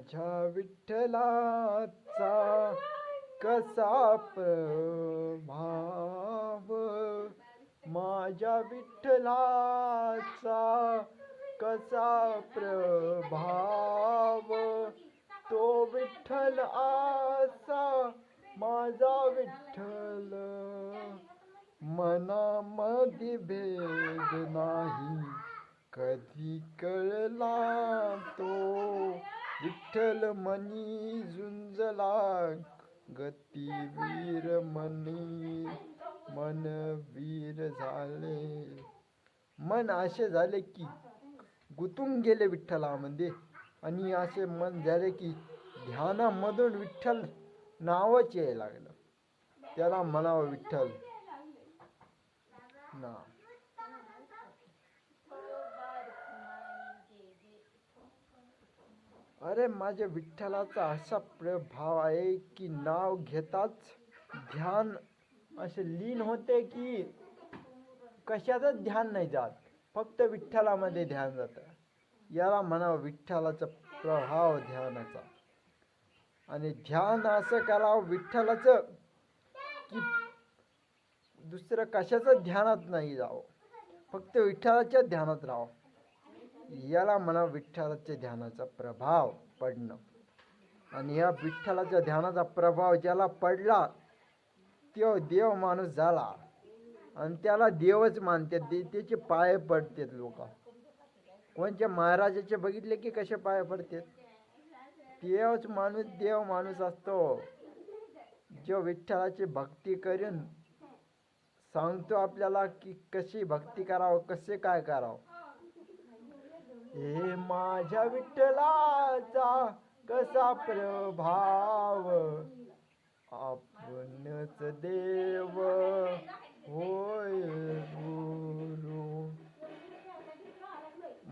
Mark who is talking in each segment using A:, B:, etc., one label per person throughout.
A: माझ्या विठ्ठलाचा कसा प्रभाव, माझ्या विठ्ठलाचा कसा प्रभाव, तो विठ्ठल असा माझा विठ्ठल, मनामध्ये भेद नाही कधी कळला तो, विठ्ठल मनी झुंजला गतिवीर मनी, मन वीर झाले. मन असे झाले की गुंतून गेले विठ्ठलामध्ये, आणि असे मन झाले की ध्यानामधून विठ्ठल नावच यायला लागलं. त्याला म्हणावं विठ्ठल नाव. अरे माझ्या विठ्ठलाचा असा प्रभाव आहे की नाव घेताच ध्यान असे लीन होते की कशातच ध्यान नाही जात, फक्त विठ्ठलामध्ये ध्यान जात. याला म्हणावं विठ्ठलाचा प्रभाव ध्यानाचा. आणि ध्यान असं करावं विठ्ठलाचं की दुसरं कशाचं ध्यानात नाही जावं, फक्त विठ्ठलाच्या ध्यानात राहावं. याला म्हणा विठ्ठलाच्या ध्यानाचा प्रभाव पडणं. आणि या विठ्ठलाच्या ध्यानाचा प्रभाव ज्याला पडला तो देव माणूस झाला, आणि त्याला देवच मानतात, त्याचे पाय पडतात लोक. कोणत्या महाराजाचे बघितले की कसे पाय पडतात. देवच माणूस देव माणूस असतो जो विठ्ठलाची भक्ती करून सांगतो आपल्याला की कशी भक्ती करावं, कसे काय करावं. हे माझ्या विठ्ठलाचा कसा प्रभाव, आपणच देव होय गुरु.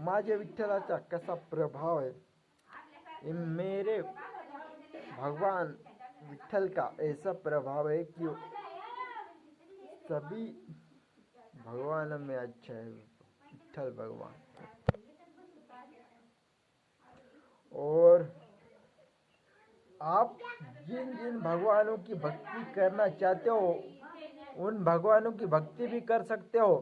A: माझ्या विठ्ठलाचा कसा प्रभाव है, मेरे भगवान विठ्ठल का ऐसा प्रभाव है कि सभी भगवान में अच्छा है विठ्ठल भगवान. और आप जिन जिन भगवानों की भक्ति करना चाहते हो उन भगवानों की भक्ति भी कर सकते हो,